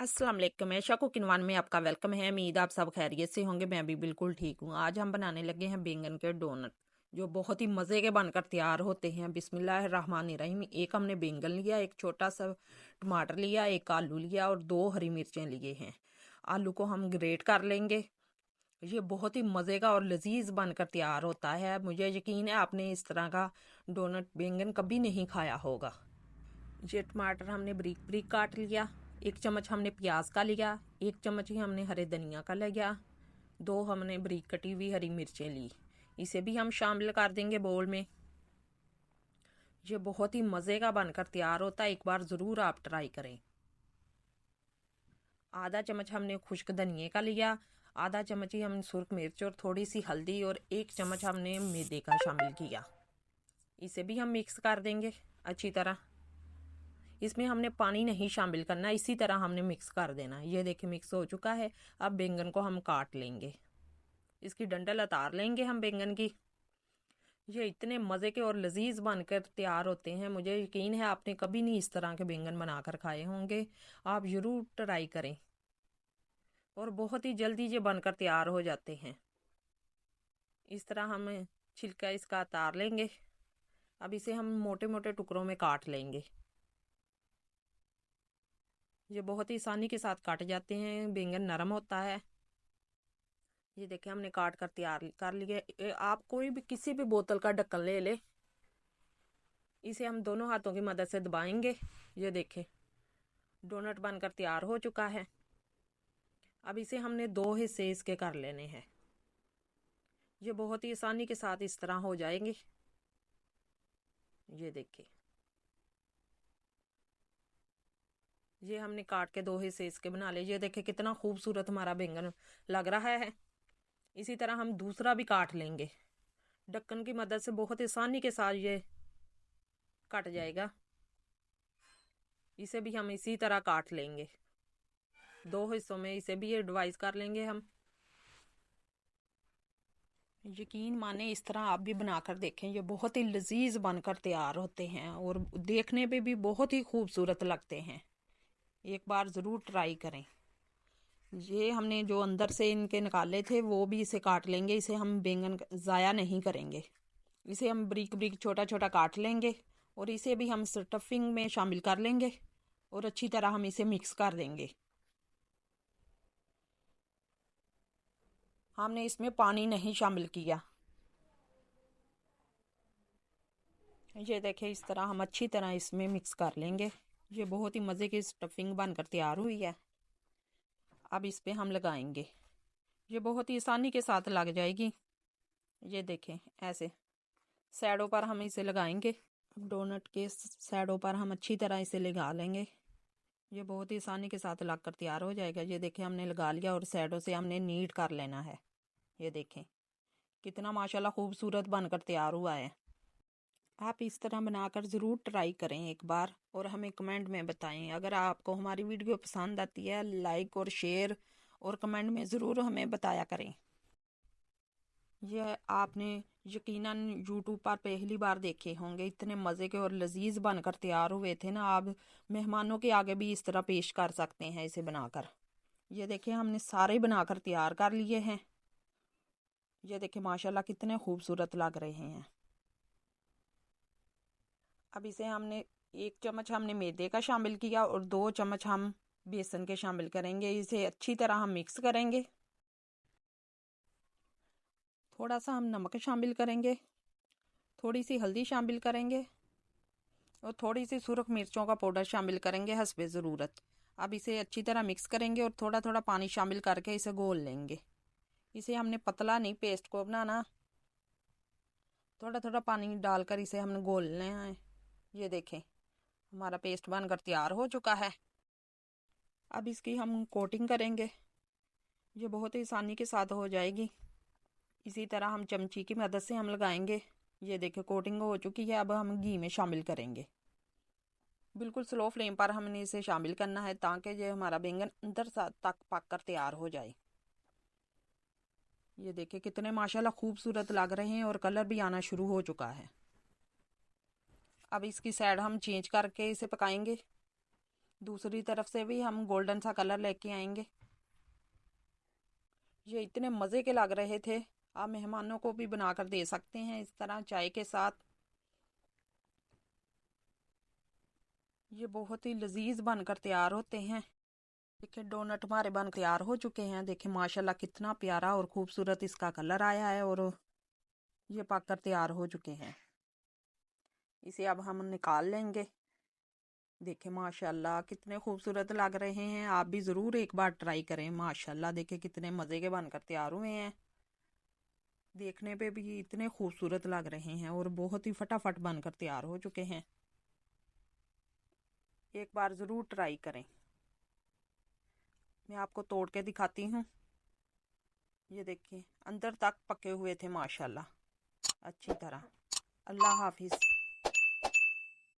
अस्सलाम वालेकुम। ऐशा cooking one में आपका वेलकम है। उम्मीद आप सब खैरियत से होंगे। मैं भी बिल्कुल ठीक हूँ। आज हम बनाने लगे हैं बैंगन के डोनट, जो बहुत ही मज़े के बनकर तैयार होते हैं। बिस्मिल्लाहिर्रहमानिर्रहीम। एक हमने बैंगन लिया, एक छोटा सा टमाटर लिया, एक आलू लिया और 2 हरी मिर्चें लिए हैं। आलू को हम ग्रेट कर लेंगे। ये बहुत ही मज़े का और लजीज बनकर तैयार होता है। मुझे यकीन है आपने इस तरह का डोनट बैंगन कभी नहीं खाया होगा। ये टमाटर हमने ब्रीक ब्रीक काट लिया। 1 चम्मच हमने प्याज का लिया। 1 चम्मच ही हमने हरे धनिया का लिया। 2 हमने ब्रीक कटी हुई हरी मिर्चें ली। इसे भी हम शामिल कर देंगे बोल में। ये बहुत ही मज़े का बनकर तैयार होता है। एक बार ज़रूर आप ट्राई करें। आधा चम्मच हमने खुश्क धनिए का लिया। आधा चम्मच ही हमने सुर्ख मिर्च और थोड़ी सी हल्दी और 1 चम्मच हमने मैदे का शामिल किया। इसे भी हम मिक्स कर देंगे अच्छी तरह। इसमें हमने पानी नहीं शामिल करना, इसी तरह हमने मिक्स कर देना। ये देखिए मिक्स हो चुका है। अब बैंगन को हम काट लेंगे। इसकी डंठल उतार लेंगे हम बैंगन की। ये इतने मज़े के और लजीज बनकर तैयार होते हैं। मुझे यकीन है आपने कभी नहीं इस तरह के बैंगन बनाकर खाए होंगे। आप ज़रूर ट्राई करें और बहुत ही जल्दी ये बनकर तैयार हो जाते हैं। इस तरह हम छिलका इसका उतार लेंगे। अब इसे हम मोटे मोटे टुकड़ों में काट लेंगे। ये बहुत ही आसानी के साथ काटे जाते हैं। बैंगन नरम होता है। ये देखें हमने काट कर तैयार कर लिए। आप कोई भी किसी भी बोतल का ढक्कन ले ले। इसे हम दोनों हाथों की मदद से दबाएंगे। ये देखें डोनट बनकर तैयार हो चुका है। अब इसे हमने 2 हिस्से इसके कर लेने हैं। ये बहुत ही आसानी के साथ इस तरह हो जाएंगे। ये देखें ये हमने काट के 2 हिस्से इसके बना लिए। ये देखें कितना खूबसूरत हमारा बैंगन लग रहा है। इसी तरह हम दूसरा भी काट लेंगे। ढक्कन की मदद से बहुत आसानी के साथ ये कट जाएगा। इसे भी हम इसी तरह काट लेंगे। 2 हिस्सों में इसे भी ये डिवाइस कर लेंगे हम। यकीन माने इस तरह आप भी बनाकर देखें। ये बहुत ही लजीज बनकर तैयार होते हैं और देखने पे भी बहुत ही खूबसूरत लगते हैं। एक बार ज़रूर ट्राई करें। ये हमने जो अंदर से इनके निकाले थे वो भी इसे काट लेंगे। इसे हम बैंगन ज़ाया नहीं करेंगे। इसे हम ब्रिक ब्रिक छोटा छोटा काट लेंगे और इसे भी हम स्टफिंग में शामिल कर लेंगे और अच्छी तरह हम इसे मिक्स कर देंगे। हमने इसमें पानी नहीं शामिल किया। ये देखिए इस तरह हम अच्छी तरह इसमें मिक्स कर लेंगे। ये बहुत ही मज़े की स्टफिंग बनकर तैयार हुई है। अब इस पे हम लगाएंगे। ये बहुत ही आसानी के साथ लग जाएगी। ये देखें ऐसे सैडों पर हम इसे लगाएंगे। अब डोनट के सैडों पर हम अच्छी तरह इसे लगा लेंगे। ये बहुत ही आसानी के साथ लग कर तैयार हो जाएगा। ये देखें हमने लगा लिया और सैडों से हमने नीट कर लेना है। ये देखें कितना माशाल्लाह खूबसूरत बनकर तैयार हुआ है। आप इस तरह बनाकर ज़रूर ट्राई करें एक बार और हमें कमेंट में बताएं। अगर आपको हमारी वीडियो पसंद आती है लाइक और शेयर और कमेंट में ज़रूर हमें बताया करें। यह आपने यकीनन यूट्यूब पर पहली बार देखे होंगे। इतने मज़े के और लजीज बनकर तैयार हुए थे ना। आप मेहमानों के आगे भी इस तरह पेश कर सकते हैं इसे बनाकर। ये देखें हमने सारे बनाकर तैयार कर लिए हैं। ये देखें माशाल्लाह कितने खूबसूरत लग रहे हैं। अब इसे हमने 1 चम्मच हमने मैदे का शामिल किया और 2 चम्मच हम बेसन के शामिल करेंगे। इसे अच्छी तरह हम मिक्स करेंगे। थोड़ा सा हम नमक शामिल करेंगे। थोड़ी सी हल्दी शामिल करेंगे और थोड़ी सी सुरख मिर्चों का पाउडर शामिल करेंगे हस्बे ज़रूरत। अब इसे अच्छी तरह मिक्स करेंगे और थोड़ा थोड़ा पानी शामिल करके इसे घोल लेंगे। इसे हमने पतला नहीं पेस्ट को बनाना, थोड़ा थोड़ा पानी डालकर इसे हमने घोलना है। ये देखें हमारा पेस्ट बनकर तैयार हो चुका है। अब इसकी हम कोटिंग करेंगे। ये बहुत ही आसानी के साथ हो जाएगी। इसी तरह हम चमची की मदद से हम लगाएंगे। ये देखिए कोटिंग हो चुकी है। अब हम घी में शामिल करेंगे। बिल्कुल स्लो फ्लेम पर हमने इसे शामिल करना है ताकि ये हमारा बैंगन अंदर तक पक कर तैयार हो जाए। ये देखिए कितने माशाल्लाह खूबसूरत लग रहे हैं और कलर भी आना शुरू हो चुका है। अब इसकी साइड हम चेंज करके इसे पकाएंगे। दूसरी तरफ से भी हम गोल्डन सा कलर लेके आएंगे। ये इतने मज़े के लग रहे थे, आप मेहमानों को भी बनाकर दे सकते हैं इस तरह चाय के साथ। ये बहुत ही लजीज बनकर तैयार होते हैं। देखिए डोनट हमारे बन तैयार हो चुके हैं। देखिए माशाल्लाह कितना प्यारा और खूबसूरत इसका कलर आया है और ये पककर तैयार हो चुके हैं। इसे अब हम निकाल लेंगे। देखिए माशाल्लाह कितने खूबसूरत लग रहे हैं। आप भी ज़रूर एक बार ट्राई करें। माशाल्लाह देखिए कितने मज़े के बनकर तैयार हुए हैं। देखने पे भी इतने खूबसूरत लग रहे हैं और बहुत ही फटाफट बनकर तैयार हो चुके हैं। एक बार ज़रूर ट्राई करें। मैं आपको तोड़ के दिखाती हूँ। ये देखिए अंदर तक पके हुए थे माशाल्लाह अच्छी तरह। अल्लाह हाफिज़।